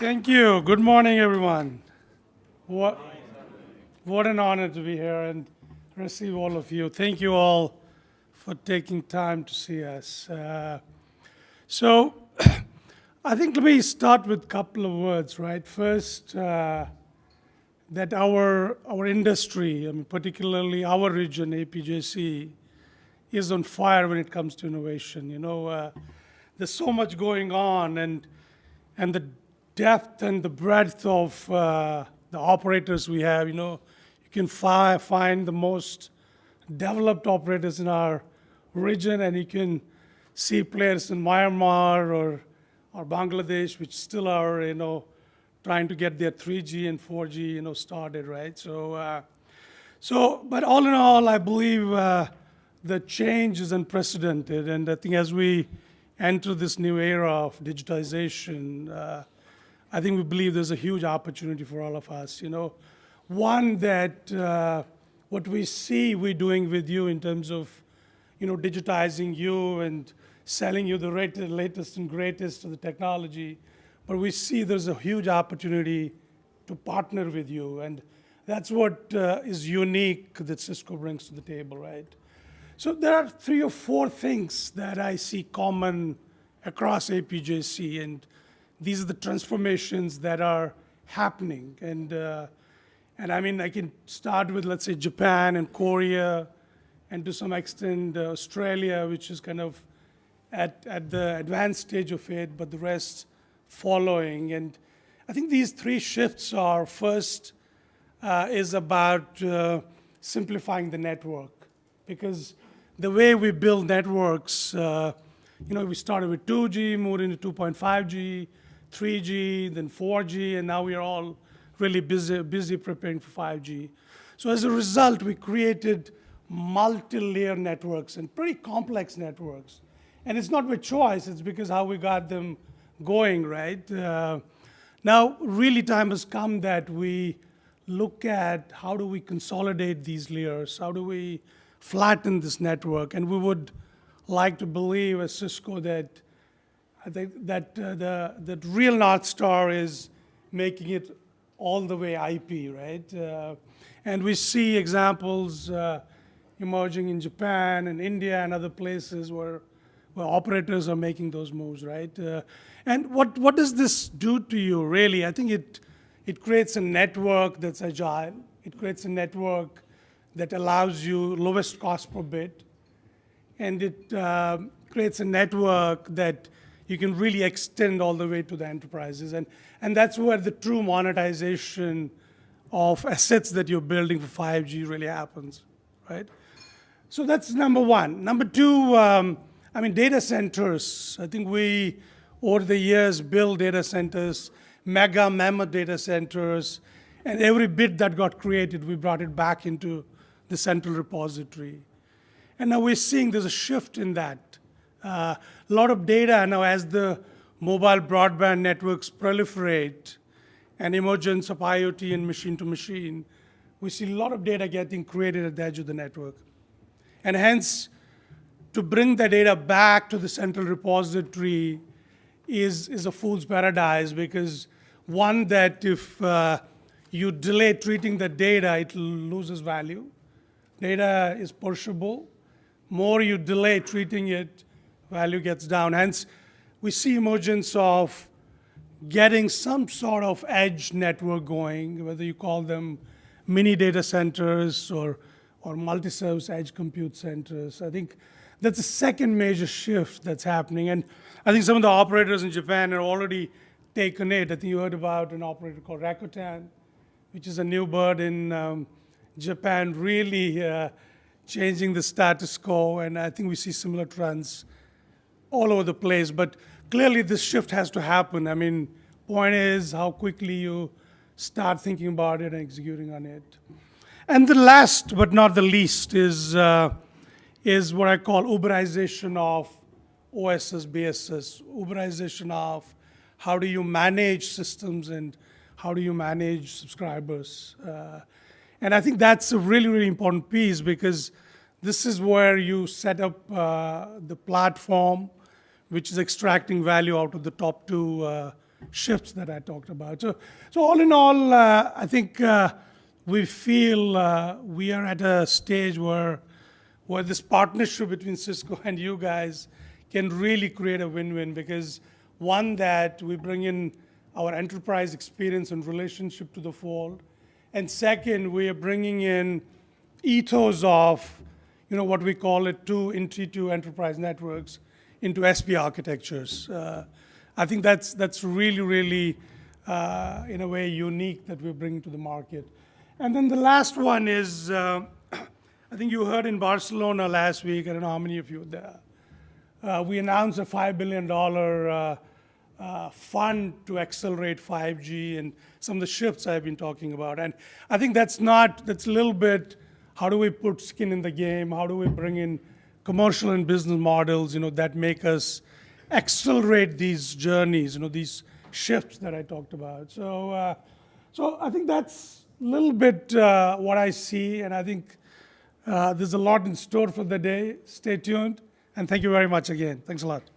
Thank you. Good morning, everyone. What, what an honor to be here and receive all of you. Thank you all for taking time to see us. So I think let me start with a couple of words, right? First, that our industry, particularly our region, APJC, is on fire when it comes to innovation. There's so much going on, and the depth and the breadth of the operators we have. You can find the most developed operators in our region, and you can see players in Myanmar or Bangladesh, which still are, trying to get their 3G and 4G, started, right? But all in all, I believe the change is unprecedented, and I think as we enter this new era of digitization, I think we believe there's a huge opportunity for all of us. One that what we see we're doing with you in terms of, digitizing you and selling you the latest and greatest of the technology, but we see there's a huge opportunity to partner with you, and that's what is unique that Cisco brings to the table, right? So there are 3 or 4 things that I see common across APJC, and these are the transformations that are happening. And I can start with, let's say, Japan and Korea, and to some extent Australia, which is kind of at the advanced stage of it, but the rest following. And I think these 3 shifts are, first is about simplifying the network, because the way we build networks, we started with 2G, moved into 2.5G, 3G, then 4G, and now we are all really busy preparing for 5G. So as a result, we created multi-layer networks and pretty complex networks. And it's not by choice, it's because how we got them going, right? Now, really time has come that we look at how do we consolidate these layers, how do we flatten this network, and we would like to believe as Cisco that the real North Star is making it all the way IP, right? And we see examples emerging in Japan and India and other places where operators are making those moves, right? And what does this do to you, really? I think it creates a network that's agile. It creates a network that allows you lowest cost per bit. And it creates a network that you can really extend all the way to the enterprises. And that's where the true monetization of assets that you're building for 5G really happens, right? So that's number one. Number 2, data centers. I think we, over the years, built data centers, mega mammoth data centers, and every bit that got created, we brought it back into the central repository. And now we're seeing there's a shift in that. A lot of data now, as the mobile broadband networks proliferate and emergence of IoT and machine-to-machine, we see a lot of data getting created at the edge of the network. And hence, to bring the data back to the central repository is a fool's paradise, because one, that if you delay treating the data, it loses value. Data is perishable. More you delay treating it, value gets down. Hence, we see emergence of getting some sort of edge network going, whether you call them mini data centers or multi-service edge compute centers. I think that's the second major shift that's happening. And I think some of the operators in Japan are already taken it. I think you heard about an operator called Rakuten, which is a new bird in Japan, really changing the status quo. And I think we see similar trends all over the place. But clearly, this shift has to happen. Point is how quickly you start thinking about it and executing on it. And the last but not the least is what I call Uberisation of OSS, BSS, Uberisation of how do you manage systems and how do you manage subscribers. And I think that's a really, really important piece, because this is where you set up the platform which is extracting value out of the top 2 shifts that I talked about. So all in all, I think we feel we are at a stage where this partnership between Cisco and you guys can really create a win-win, because one, that we bring in our enterprise experience and relationship to the fold, and second, we are bringing in ethos of, what we call it, two enterprise networks into SP architectures. I think that's really, really, in a way, unique that we're bringing to the market. And then the last one is, I think you heard in Barcelona last week, I don't know how many of you were there, we announced a $5 billion fund to accelerate 5G and some of the shifts I've been talking about. And I think that's a little bit, how do we put skin in the game? How do we bring in commercial and business models, that make us accelerate these journeys, these shifts that I talked about. So I think that's a little bit what I see, and I think there's a lot in store for the day. Stay tuned, and thank you very much again. Thanks a lot.